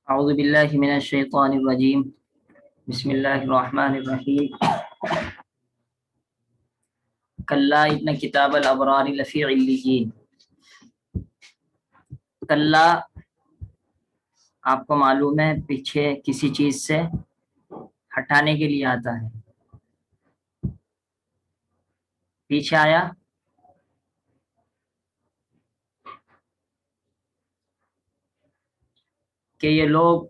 اعوذ باللہ من الشیطان الرجیم بسم اللہ الرحمن الرحیم کلا ان کتاب الابرار لفی علیین۔ کلا آپ کو معلوم ہے پیچھے کسی چیز سے ہٹانے کے لیے آتا ہے، پیچھے آیا کہ یہ لوگ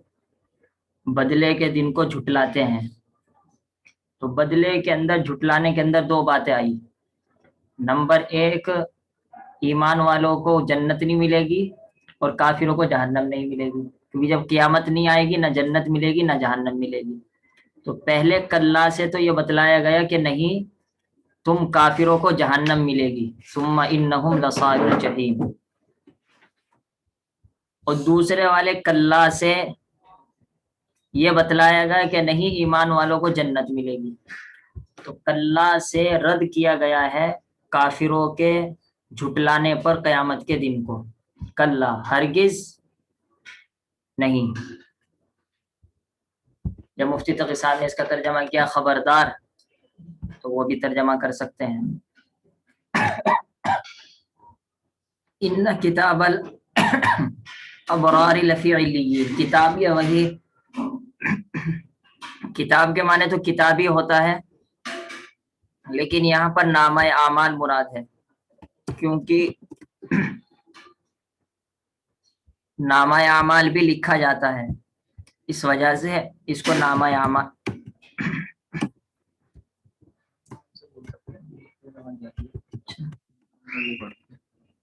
بدلے کے دن کو جھٹلاتے ہیں، تو بدلے کے اندر جھٹلانے کے اندر دو باتیں آئی۔ نمبر ایک، ایمان والوں کو جنت نہیں ملے گی اور کافروں کو جہنم نہیں ملے گی، کیونکہ جب قیامت نہیں آئے گی نہ جنت ملے گی نہ جہنم ملے گی۔ تو پہلے کلا سے تو یہ بتلایا گیا کہ نہیں، تم کافروں کو جہنم ملے گی، ثم انہم لصال الجحیم۔ اور دوسرے والے کلا سے یہ بتلایا گیا کہ نہیں، ایمان والوں کو جنت ملے گی۔ تو کلا سے رد کیا گیا ہے کافروں کے جھٹلانے پر قیامت کے دن کو، کلا ہرگز نہیں۔ جب مفتی تقی صاحب نے اس کا ترجمہ کیا خبردار، تو وہ بھی ترجمہ کر سکتے ہیں۔ ان کتاب الابرار لفی علیین، کتاب یہ وہی، کتاب کے معنی تو کتابی ہوتا ہے، لیکن یہاں پر نامہ اعمال مراد ہے، کیونکہ نامہ اعمال بھی لکھا جاتا ہے، اس وجہ سے اس کو نامہ اعمال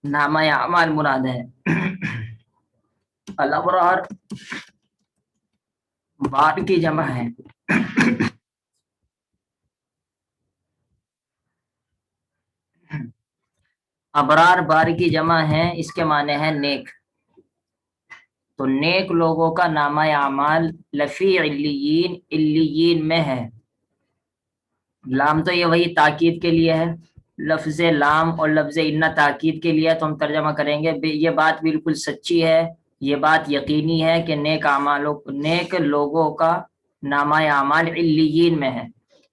نامہ اعمال مراد ہے۔ الابرار بار کی جمع ہے، ابرار بار کی جمع ہے، اس کے معنی ہے نیک۔ تو نیک لوگوں کا نامہ اعمال لفی علیین، علیین میں ہے۔ لام تو یہ وہی تاکید کے لیے ہے، لفظ لام اور لفظ ان تاکید کے لیے، تو ہم ترجمہ کریں گے یہ بات بالکل سچی ہے، یہ بات یقینی ہے کہ نیک لوگوں کا نامہ اعمال علیین میں ہے۔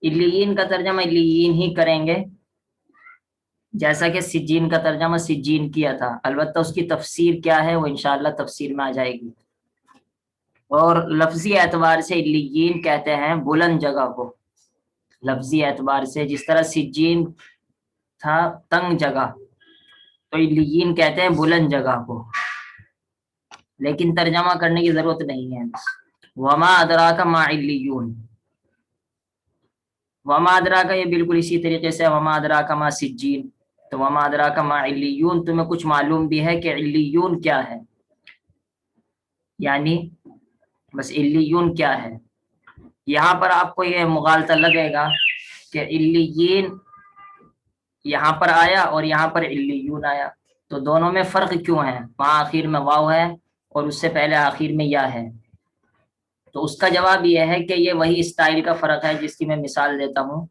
علیین کا ترجمہ علیین ہی کریں گے، جیسا کہ سجین کا ترجمہ سجین کیا تھا، البتہ اس کی تفسیر کیا ہے وہ انشاءاللہ تفسیر میں آ جائے گی۔ اور لفظی اعتبار سے علیین کہتے ہیں بلند جگہ کو، لفظی اعتبار سے جس طرح سجین تھا تنگ جگہ، تو علیین کہتے ہیں بلند جگہ کو، لیکن ترجمہ کرنے کی ضرورت نہیں ہے۔ وما ادراک ما علیون، وما ادراک یہ بالکل اسی طریقے سے وما ادراک ما سجین، تو وما ادراک ما علیون، تمہیں کچھ معلوم بھی ہے کہ علیون کیا ہے، یعنی بس علیون کیا ہے۔ یہاں پر آپ کو یہ مغالطہ لگے گا کہ علیین یہاں پر آیا اور یہاں پر علیون آیا، تو دونوں میں فرق کیوں ہے؟ وہاں آخر میں واو ہے اور اس سے پہلے آخر میں یا ہے۔ تو اس کا جواب یہ ہے کہ یہ وہی اسٹائل کا فرق ہے جس کی میں مثال دیتا ہوں،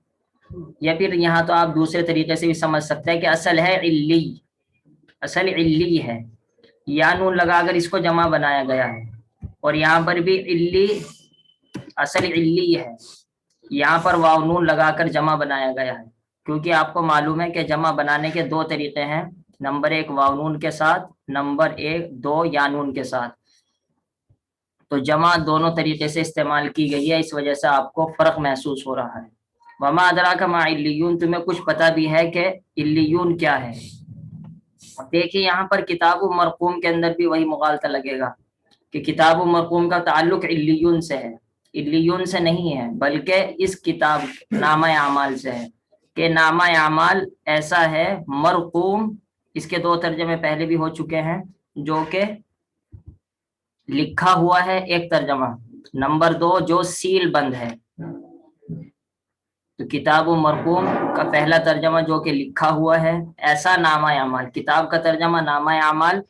یا پھر یہاں تو آپ دوسرے طریقے سے بھی سمجھ سکتے ہیں کہ اصل ہے علی، اصل علی ہے، یا نون لگا کر اس کو جمع بنایا گیا ہے، اور یہاں پر بھی علی اصل علی ہے، یہاں پر واو نون لگا کر جمع بنایا گیا ہے، کیونکہ آپ کو معلوم ہے کہ جمع بنانے کے دو طریقے ہیں، نمبر ایک واو نون کے ساتھ، نمبر ایک دو یا نون کے ساتھ، تو جمع دونوں طریقے سے استعمال کی گئی ہے، اس وجہ سے آپ کو فرق محسوس ہو رہا ہے۔ وما ادراک ما علیون، تمہیں کچھ پتہ بھی ہے کہ علیون کیا ہے۔ دیکھیے یہاں پر کتاب و مرقوم کے اندر بھی وہی مغالطہ لگے گا کہ کتاب و مرقوم کا تعلق علیون سے ہے، علیون سے نہیں ہے، بلکہ اس کتاب نامہ اعمال سے ہے، کہ نامہ اعمال ایسا ہے مرقوم، اس کے دو ترجمے پہلے بھی ہو چکے ہیں، جو کہ لکھا ہوا ہے ایک ترجمہ، نمبر دو جو سیل بند ہے۔ تو کتاب و مرقوم کا پہلا ترجمہ جو کہ لکھا ہوا ہے، ایسا نامہ اعمال، کتاب کا ترجمہ نامہ اعمال،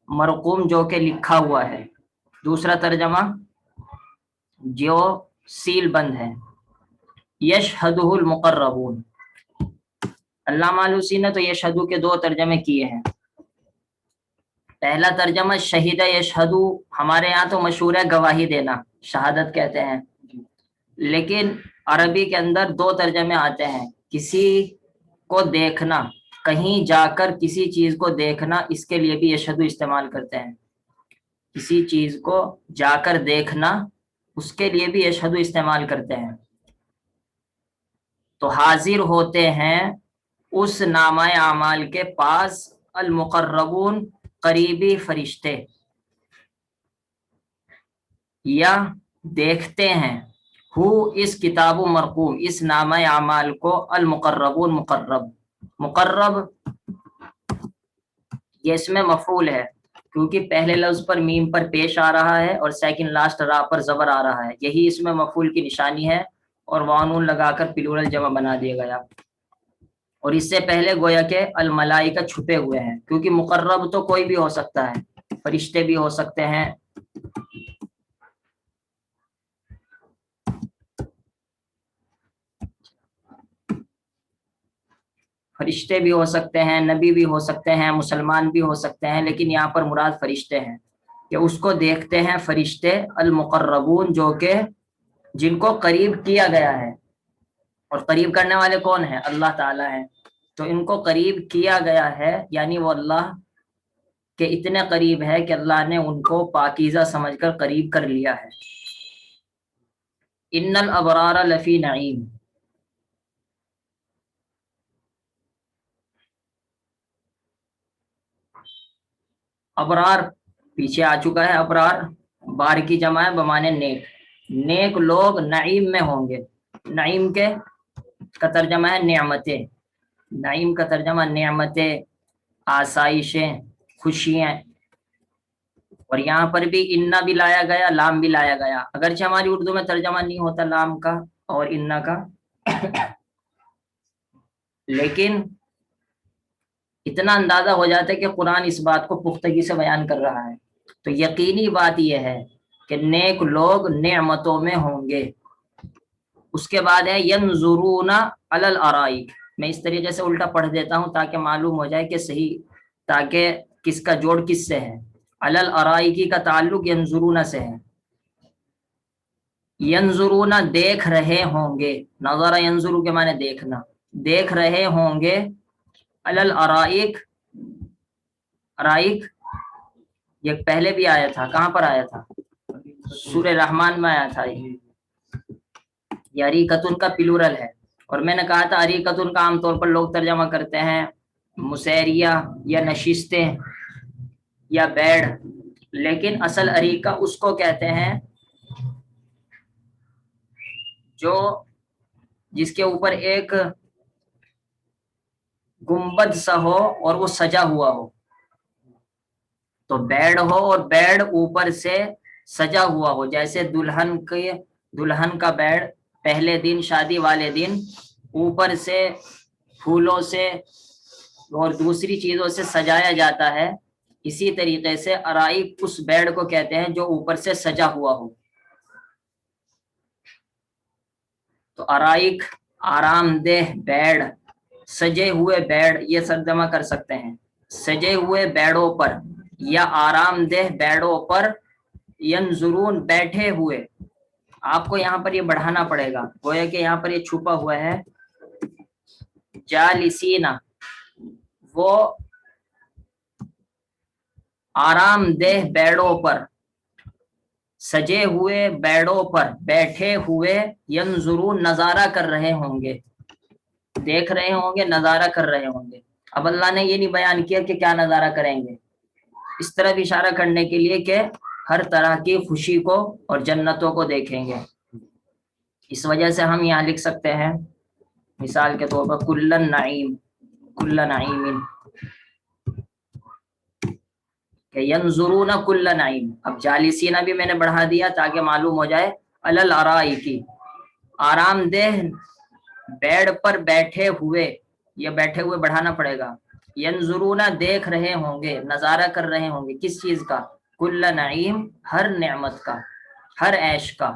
مرقوم جو کہ لکھا ہوا ہے، دوسرا ترجمہ جو سیل بند ہے، یشہدہ المقربون۔ علامہ آلوسی نے تو یشہدو کے دو ترجمے کیے ہیں، پہلا ترجمہ شہید یشہدو، ہمارے یہاں تو مشہور ہے گواہی دینا، شہادت کہتے ہیں، لیکن عربی کے اندر دو ترجمے آتے ہیں، کسی کو دیکھنا، کہیں جا کر کسی چیز کو دیکھنا، اس کے لیے بھی یشہدو استعمال کرتے ہیں، کسی چیز کو جا کر دیکھنا اس کے لیے بھی یشہدو استعمال کرتے ہیں۔ تو حاضر ہوتے ہیں اس نامہ اعمال کے پاس المقربون، قریبی فرشتے، یا دیکھتے ہیں، ہو اس کتاب مرقوم، اس نامہ اعمال کو، المقربون مقرب، مقرب یہ اس میں مفعول ہے کیونکہ پہلے لفظ پر میم پر پیش آ رہا ہے اور سیکنڈ لاسٹ را پر زبر آ رہا ہے، یہی اس میں مفعول کی نشانی ہے، اور وانون لگا کر پلورل جمع بنا دیا گیا۔ اور اس سے پہلے گویا کہ الملائکہ چھپے ہوئے ہیں، کیونکہ مقرب تو کوئی بھی ہو سکتا ہے، فرشتے بھی ہو سکتے ہیں، فرشتے بھی ہو سکتے ہیں، نبی بھی ہو سکتے ہیں، مسلمان بھی ہو سکتے ہیں، لیکن یہاں پر مراد فرشتے ہیں کہ اس کو دیکھتے ہیں فرشتے المقربون، جو کہ جن کو قریب کیا گیا ہے، اور قریب کرنے والے کون ہیں؟ اللہ تعالیٰ ہیں، تو ان کو قریب کیا گیا ہے، یعنی وہ اللہ کے اتنے قریب ہے کہ اللہ نے ان کو پاکیزہ سمجھ کر قریب کر لیا ہے۔ ان الابرار لفی نعیم، ابرار پیچھے آ چکا ہے، ابرار بار کی جمع ہے بمانے نیک، نیک لوگ نعیم میں ہوں گے، نعیم کے کا ترجمہ ہے نعمتیں، نعیم کا ترجمہ نعمتیں، آسائشیں، خوشیاں، اور یہاں پر بھی انا بھی لایا گیا، لام بھی لایا گیا، اگرچہ ہماری اردو میں ترجمہ نہیں ہوتا لام کا اور انا کا، لیکن اتنا اندازہ ہو جاتا ہے کہ قرآن اس بات کو پختگی سے بیان کر رہا ہے۔ تو یقینی بات یہ ہے کہ نیک لوگ نعمتوں میں ہوں گے۔ اس کے بعد ہے ینظرون علی الارائک، میں اس طریقے سے الٹا پڑھ دیتا ہوں تاکہ معلوم ہو جائے کہ صحیح، تاکہ کس کا جوڑ کس سے ہے۔ علی الارائکی کا تعلق ینظرون سے ہے، ینظرون دیکھ رہے ہوں گے، نظر ینظرو کے معنی دیکھنا، دیکھ رہے ہوں گے، علی الارائک، ارائک یہ پہلے بھی آیا تھا، کہاں پر آیا تھا؟ سورہ رحمان میں آیا تھا، یہ اریکتن کا پلورل ہے، اور میں نے کہا تھا اریکتن کا عام طور پر لوگ ترجمہ کرتے ہیں مسیریہ یا نشستیں یا بیڑ، لیکن اصل اریکہ اس کو کہتے ہیں جو جس کے اوپر ایک گنبد سا ہو اور وہ سجا ہوا ہو، تو بیڑ ہو اور بیڑ اوپر سے سجا ہوا ہو، جیسے دلہن کا بیڑ پہلے دن، شادی والے دن اوپر سے پھولوں سے اور دوسری چیزوں سے سجایا جاتا ہے، اسی طریقے سے ارائک اس بیڑ کو کہتے ہیں جو اوپر سے سجا ہوا ہو۔ تو ارائک آرام دہ بیڑ، سجے ہوئے بیڑ، یہ ترجمہ کر سکتے ہیں سجے ہوئے بیڑوں پر یا آرام دہ بیڑوں پر، ینظرون بیٹھے ہوئے، آپ کو یہاں پر یہ بڑھانا پڑے گا، گویا کہ یہاں پر یہ چھپا ہوا ہے، جالسینا وہ آرام دہ بیڑوں پر، سجے ہوئے بیڑوں پر بیٹھے ہوئے، ینظرون نظارہ کر رہے ہوں گے، دیکھ رہے ہوں گے، نظارہ کر رہے ہوں گے۔ اب اللہ نے یہ نہیں بیان کیا کہ کیا نظارہ کریں گے، اس طرف اشارہ کرنے کے لیے کہ ہر طرح کی خوشی کو اور جنتوں کو دیکھیں گے۔ اس وجہ سے ہم یہاں لکھ سکتے ہیں مثال کے طور پر کلن نعیم، کل نعیم، کہ ینظرون کل نعیم، اب جالسینہ بھی میں نے بڑھا دیا تاکہ معلوم ہو جائے، علی الارائکی آرام دہ بیڑ پر بیٹھے ہوئے، یہ بیٹھے ہوئے بڑھانا پڑے گا، ینظرون دیکھ رہے ہوں گے، نظارہ کر رہے ہوں گے، کس چیز کا؟ کل نعیم، ہر نعمت کا، ہر عیش کا۔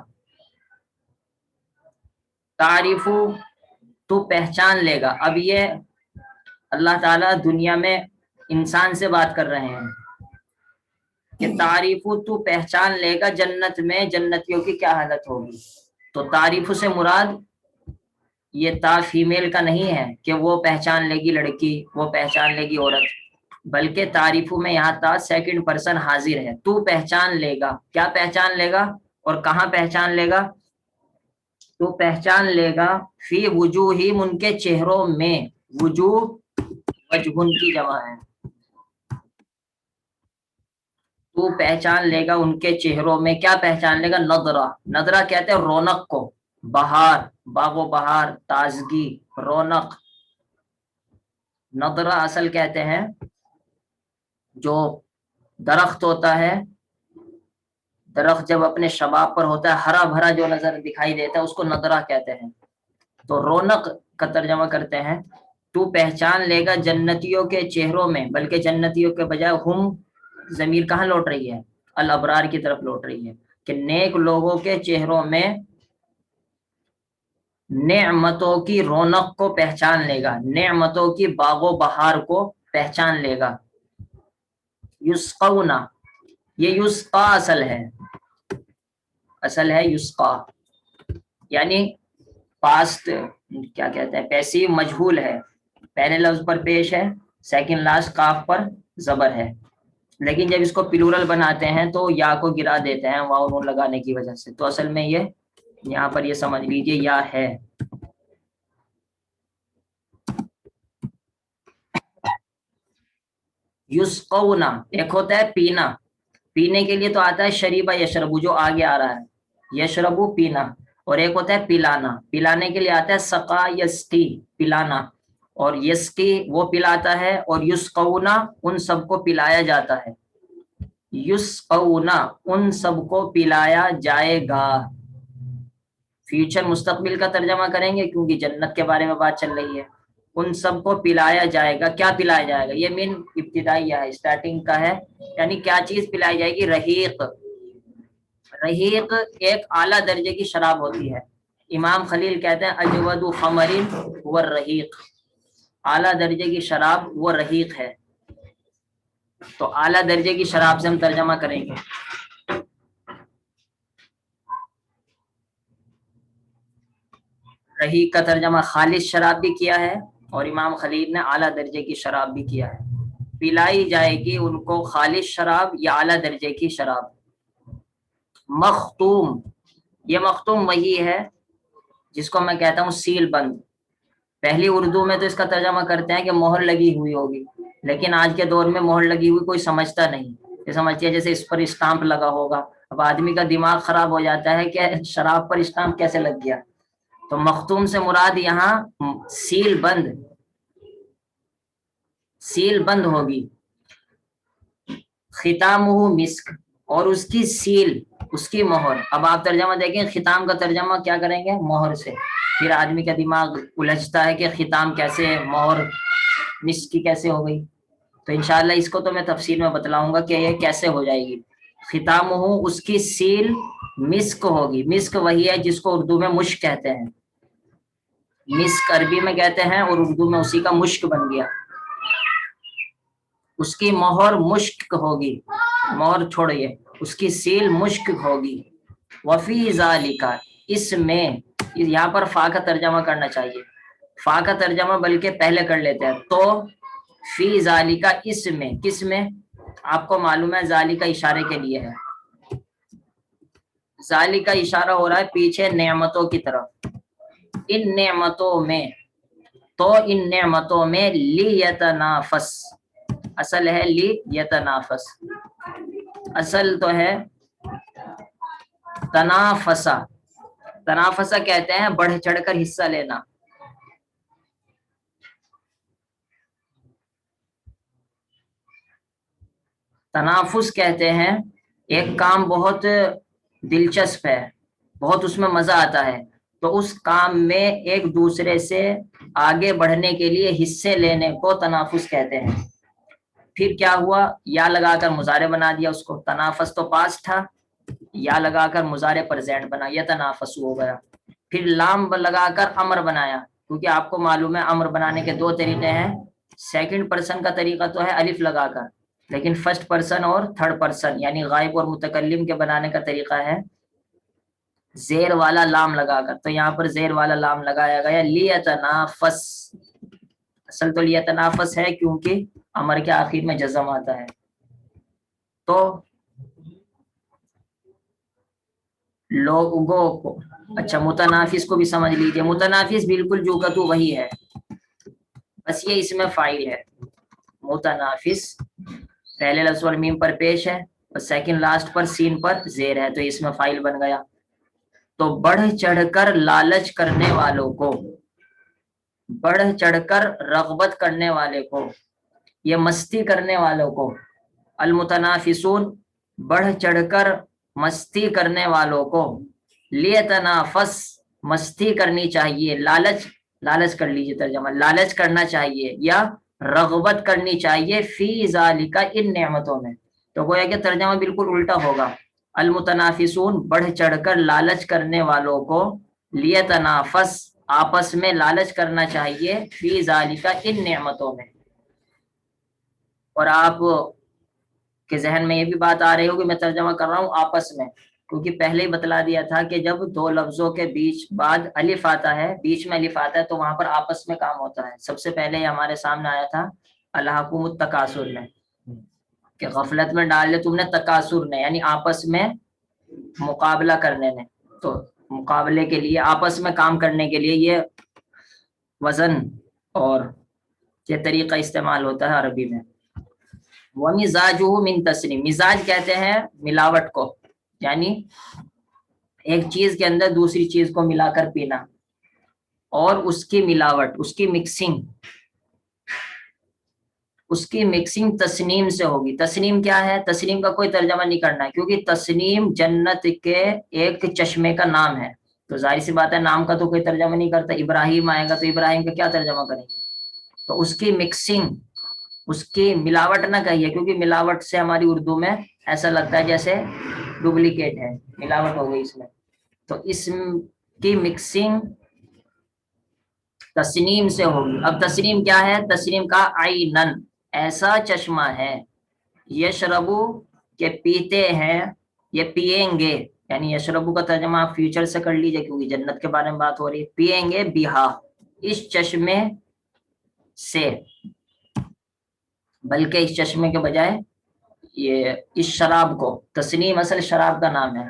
تعریفو تو پہچان لے گا، اب یہ اللہ تعالیٰ دنیا میں انسان سے بات کر رہے ہیں، کہ تعریفو تو پہچان لے گا جنت میں جنتیوں کی کیا حالت ہوگی. تو تعریف سے مراد یہ تا فیمیل کا نہیں ہے کہ وہ پہچان لے گی لڑکی، وہ پہچان لے گی عورت، بلکہ تعریف میں یہاں تا سیکنڈ پرسن حاضر ہے. تو پہچان لے گا، کیا پہچان لے گا اور کہاں پہچان لے گا؟ تو پہچان لے گا فی وجوہہم ان کے چہروں میں. وجوہ وجہن کی جمع ہے. تو پہچان لے گا ان کے چہروں میں، کیا پہچان لے گا؟ نظرہ. نظرہ کہتے ہیں رونق کو، بہار، باغ و بہار، تازگی، رونق. نظرہ اصل کہتے ہیں جو درخت ہوتا ہے، درخت جب اپنے شباب پر ہوتا ہے ہرا بھرا جو نظر دکھائی دیتا ہے اس کو نظرہ کہتے ہیں. تو رونق کا ترجمہ کرتے ہیں. تو پہچان لے گا جنتیوں کے چہروں میں، بلکہ جنتیوں کے بجائے ہم ضمیر کہاں لوٹ رہی ہے؟ الابرار کی طرف لوٹ رہی ہے کہ نیک لوگوں کے چہروں میں نعمتوں کی رونق کو پہچان لے گا، نعمتوں کی باغ و بہار کو پہچان لے گا. یسقونا، یہ یسقا اصل ہے یسقا، یعنی پاسٹ کیا کہتے ہیں، پیسیو مجہول ہے. پہلے لفظ پر پیش ہے، سیکنڈ لاسٹ کاف پر زبر ہے، لیکن جب اس کو پلورل بناتے ہیں تو یا کو گرا دیتے ہیں واو نون لگانے کی وجہ سے. تو اصل میں یہ یہاں پر یہ سمجھ لیجئے یا ہے. یسقونا ایک ہوتا ہے پینا، پینے کے لیے تو آتا ہے شریبہ یشربو جو آگے آ رہا ہے، یشربو پینا. اور ایک ہوتا ہے پلانا، پلانے کے لیے آتا ہے سقا یسقی پلانا، اور یسقی وہ پلاتا ہے، اور یسقونا ان سب کو پلایا جاتا ہے. یسقونا ان سب کو پلایا جائے گا. فیوچر مستقبل کا ترجمہ کریں گے کیونکہ جنت کے بارے میں بات چل رہی ہے. ان سب کو پلایا جائے گا. کیا پلایا جائے گا؟ یہ من ابتدائیہ ہے، اسٹارٹنگ کا ہے، یعنی کیا چیز پلائی جائے گی؟ رحیق. رحیق ایک اعلیٰ درجے کی شراب ہوتی ہے. امام خلیل کہتے ہیں اجود خمر وہ رحیق، اعلیٰ درجے کی شراب وہ رحیق ہے. تو اعلیٰ درجے کی شراب سے ہم ترجمہ کریں گے. رحیق کا ترجمہ خالص شراب بھی کیا ہے، اور امام خلیل نے اعلیٰ درجے کی شراب بھی کیا ہے. پلائی جائے گی ان کو خالص شراب یا اعلیٰ درجے کی شراب. مختوم، یہ مختوم وہی ہے جس کو میں کہتا ہوں سیل بند. پہلی اردو میں تو اس کا ترجمہ کرتے ہیں کہ مہر لگی ہوئی ہوگی، لیکن آج کے دور میں مہر لگی ہوئی کوئی سمجھتا نہیں. یہ سمجھتی ہے جیسے اس پر اسٹامپ لگا ہوگا. اب آدمی کا دماغ خراب ہو جاتا ہے کہ شراب پر اسٹامپ کیسے لگ گیا. تو مختوم سے مراد یہاں سیل بند، سیل بند ہوگی. ختامہ مسک، اور اس کی سیل، اس کی مہر. اب آپ ترجمہ دیکھیں، ختام کا ترجمہ کیا کریں گے؟ مہر سے. پھر آدمی کا دماغ الجھتا ہے کہ ختام کیسے، مہر مسک کی کیسے ہو گئی. تو انشاءاللہ اس کو تو میں تفصیل میں بتلاؤں گا کہ یہ کیسے ہو جائے گی. ختامہ اس کی سیل مسک ہوگی. مسک وہی ہے جس کو اردو میں مشک کہتے ہیں. مسک عربی میں کہتے ہیں اور اردو میں اسی کا مشک بن گیا. اس کی مہر مشک ہوگی، مہر چھوڑیے، اس کی سیل مشک ہوگی. وفی ذالک، اس میں، یہاں پر فا کا ترجمہ کرنا چاہیے. فا کا ترجمہ بلکہ پہلے کر لیتے ہیں. تو فی ذالک، اس میں، کس میں؟ آپ کو معلوم ہے ذالک اشارے کے لیے ہے. ذالک اشارہ ہو رہا ہے پیچھے نعمتوں کی طرف. ان نعمتوں میں، تو ان نعمتوں میں لیتنافس، اصل ہے لیتنافس، اصل تو ہے تنافسا. تنافسا کہتے ہیں بڑھ چڑھ کر حصہ لینا. تنافس کہتے ہیں ایک کام بہت دلچسپ ہے، بہت اس میں مزہ آتا ہے، تو اس کام میں ایک دوسرے سے آگے بڑھنے کے لیے حصے لینے کو تنافس کہتے ہیں. پھر کیا ہوا؟ یا لگا کر مضارع بنا دیا اس کو. تنافس تو پاس تھا، یا لگا کر مضارع پریزنٹ بنا، یہ تنافس ہو گیا. پھر لام لگا کر امر بنایا، کیونکہ آپ کو معلوم ہے امر بنانے کے دو طریقے ہیں. سیکنڈ پرسن کا طریقہ تو ہے الف لگا کر، لیکن فرسٹ پرسن اور تھرڈ پرسن یعنی غائب اور متکلم کے بنانے کا طریقہ ہے زیر والا لام لگا کر. تو یہاں پر زیر والا لام لگایا گیا لیتنافس. اصل تو لیتنافس ہے کیونکہ امر کے آخر میں جزم آتا ہے. تو لوگوں کو اچھا متنافس کو بھی سمجھ لیجیے. متنافس بالکل جو کا تو وہی ہے, بس یہ اس میں فاعل ہے. متنافس پہلے لفظ پر میم پر پیش ہے اور سیکنڈ لاسٹ پر سین پر زیر ہے, تو اس میں فاعل بن گیا. تو بڑھ چڑھ کر لالچ کرنے والوں کو, بڑھ چڑھ کر رغبت کرنے والے کو, یہ مستی کرنے والوں کو. المتنافسون بڑھ چڑھ کر مستی کرنے والوں کو. لیتنافس مستی کرنی چاہیے, لالچ, لالچ کر لیجیے ترجمہ, لالچ کرنا چاہیے یا رغبت کرنی چاہیے فی ذالک ان نعمتوں میں. تو گویا کہ ترجمہ بالکل الٹا ہوگا. المتنافسون بڑھ چڑھ کر لالچ کرنے والوں کو, لیتنافس آپس میں لالچ کرنا چاہیے فی ذالک ان نعمتوں میں. اور آپ کے ذہن میں یہ بھی بات آ رہی ہوگی میں ترجمہ کر رہا ہوں آپس میں, کیونکہ پہلے ہی بتلا دیا تھا کہ جب دو لفظوں کے بیچ بعد الف آتا ہے, بیچ میں الف آتا ہے, تو وہاں پر آپس میں کام ہوتا ہے. سب سے پہلے ہمارے سامنے آیا تھا الہاکم التکاثر میں, کہ غفلت میں ڈال دے تم نے تکاثر نے, یعنی آپس میں مقابلہ کرنے نے. تو مقابلے کے لیے, آپس میں کام کرنے کے لیے یہ وزن اور یہ طریقہ استعمال ہوتا ہے عربی میں. وَمِزَاجُهُ مِن تَسْنِيمٍ, مزاج کہتے ہیں ملاوٹ کو, یعنی ایک چیز کے اندر دوسری چیز کو ملا کر پینا, اور اس کی ملاوٹ, اس کی مکسنگ, اس کی مکسنگ تسنیم سے ہوگی. تسنیم کیا ہے؟ تسنیم کا کوئی ترجمہ نہیں کرنا ہے, کیونکہ تسنیم جنت کے ایک چشمے کا نام ہے. تو ظاہر سی بات ہے نام کا تو کوئی ترجمہ نہیں کرتا. ابراہیم آئے گا تو ابراہیم کا کیا ترجمہ کریں گے؟ تو اس کی مکسنگ, اس کی ملاوٹ نہ کہیے, کیونکہ ملاوٹ سے ہماری اردو میں ایسا لگتا ہے جیسے ڈپلیکیٹ ہے, ملاوٹ ہو گئی اس میں. تو اس کی مکسنگ تسنیم سے ہوگی. اب تسنیم کیا ہے؟ تسنیم کا عینن, ایسا چشمہ ہے, یشربو کہ پیتے ہیں, یہ پیئیں گے, یعنی یشربو کا ترجمہ آپ فیوچر سے کر لیجئے کیونکہ جنت کے بارے میں بات ہو رہی ہے. پیئیں گے بیہا, اس چشمے سے, بلکہ اس چشمے کے بجائے یہ اس شراب کو, تسنیم اصل شراب کا نام ہے,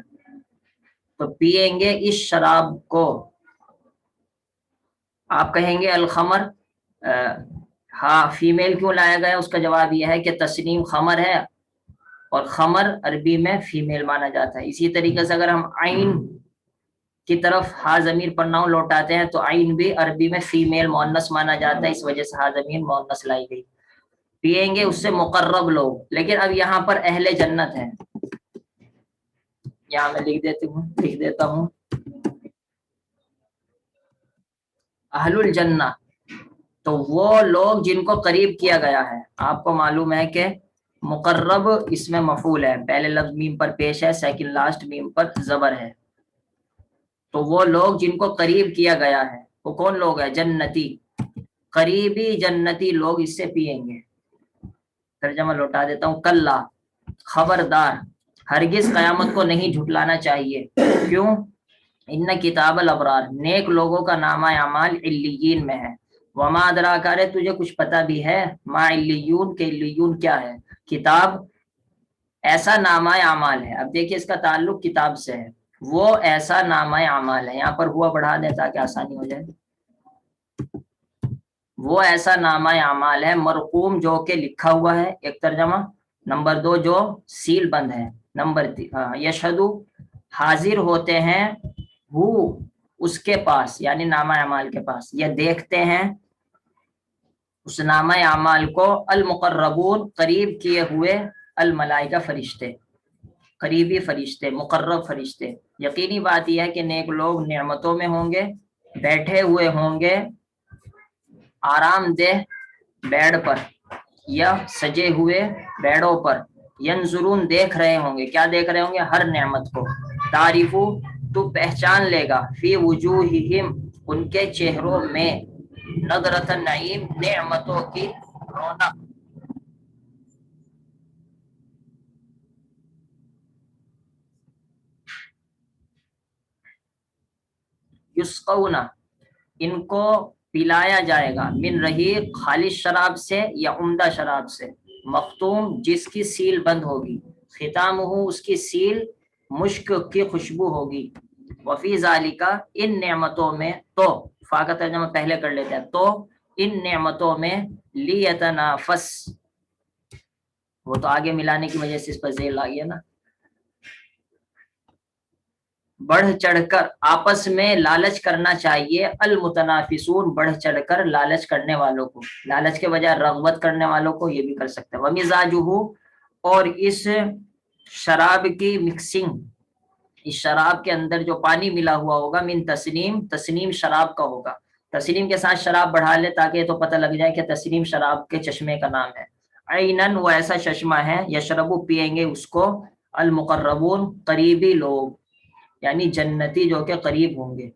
تو پیئیں گے اس شراب کو. آپ کہیں گے الخمر, ہاں فیمیل کیوں لایا گیا؟ اس کا جواب یہ ہے کہ تسنیم خمر ہے اور خمر عربی میں فیمیل مانا جاتا ہے. اسی طریقے سے اگر ہم عین کی طرف ہا ضمیر پر ناؤن لوٹاتے ہیں تو عین بھی عربی میں فیمیل مؤنث مانا جاتا ہے, اس وجہ سے ہا ضمیر مؤنث لائی گئی. پیئیں گے اس سے مقرب لوگ, لیکن اب یہاں پر اہل جنت ہیں, یہاں میں لکھ دیتا ہوں اہل الجنہ, تو وہ لوگ جن کو قریب کیا گیا ہے. آپ کو معلوم ہے کہ مقرب اس میں مفعول ہے, پہلے لفظ میم پر پیش ہے, سیکنڈ لاسٹ میم پر زبر ہے. تو وہ لوگ جن کو قریب کیا گیا ہے وہ کون لوگ ہیں؟ جنتی, قریبی جنتی لوگ اس سے پیئیں گے. ترجمہ لوٹا دیتا ہوں, کلا خبردار, ہرگز قیامت کو نہیں جھٹلانا چاہیے. کیوں؟ ان کتاب الابرار, نیک لوگوں کا نامہ اعمال علیین میں ہے. وما ادراک, تجھے کچھ پتہ بھی ہے, ما علیون, کہ علیون کیا ہے؟ کتاب ایسا نامہ اعمال ہے. اب دیکھیے اس کا تعلق کتاب سے ہے, وہ ایسا نامہ اعمال ہے, یہاں پر ہوا بڑھا دیں تاکہ آسانی ہو جائے. وہ ایسا نامہ اعمال ہے مرقوم جو کہ لکھا ہوا ہے, ایک ترجمہ. نمبر 2 جو سیل بند ہے. نمبر 3 یشہدو, حاضر ہوتے ہیں, وہ اس کے پاس یعنی نامہ اعمال کے پاس, یہ دیکھتے ہیں اس نامہ اعمال کو, المقربون قریب کیے ہوئے, الملائکہ فرشتے, قریبی فرشتے, مقرب فرشتے. یقینی بات یہ ہے کہ نیک لوگ نعمتوں میں ہوں گے, بیٹھے ہوئے ہوں گے آرام دہ بیڑ پر یا سجے ہوئے بیڑوں پر. ینظرون, دیکھ رہے ہوں گے, کیا دیکھ رہے ہوں گے؟ ہر نعمت کو. تعریفو, تو پہچان لے گا, فی وجوہہم, ان کے چہروں میں, نظرۃ النعیم, نعمتوں کی رونق, یسقونا ان کو پلایا جائے گا من رحیق خالص شراب سے یا عمدہ شراب سے مختوم جس کی سیل بند ہوگی ختامہ اس کی سیل مشک کی خوشبو ہوگی وفی ذالکہ ان نعمتوں میں تو فا کا ترجمہ پہلے کر لیتے ہیں تو ان نعمتوں میں لیتنافس وہ تو آگے ملانے کی وجہ سے اس پر ذیل آ گیا نا بڑھ چڑھ کر آپس میں لالچ کرنا چاہیے المتنافسون بڑھ چڑھ کر لالچ کرنے والوں کو لالچ کے بجائے رغبت کرنے والوں کو یہ بھی کر سکتے ہیں ومزاجہ اور اس شراب کی مکسنگ اس شراب کے اندر جو پانی ملا ہوا ہوگا من تسنیم تسنیم شراب کا ہوگا تسنیم کے ساتھ شراب بڑھا لے تاکہ یہ تو پتہ لگ جائے کہ تسنیم شراب کے چشمے کا نام ہے عینن وہ ایسا چشمہ ہے یشربو پیئیں گے اس کو المقربون قریبی لوگ یعنی جنتی جو کہ قریب ہوں گے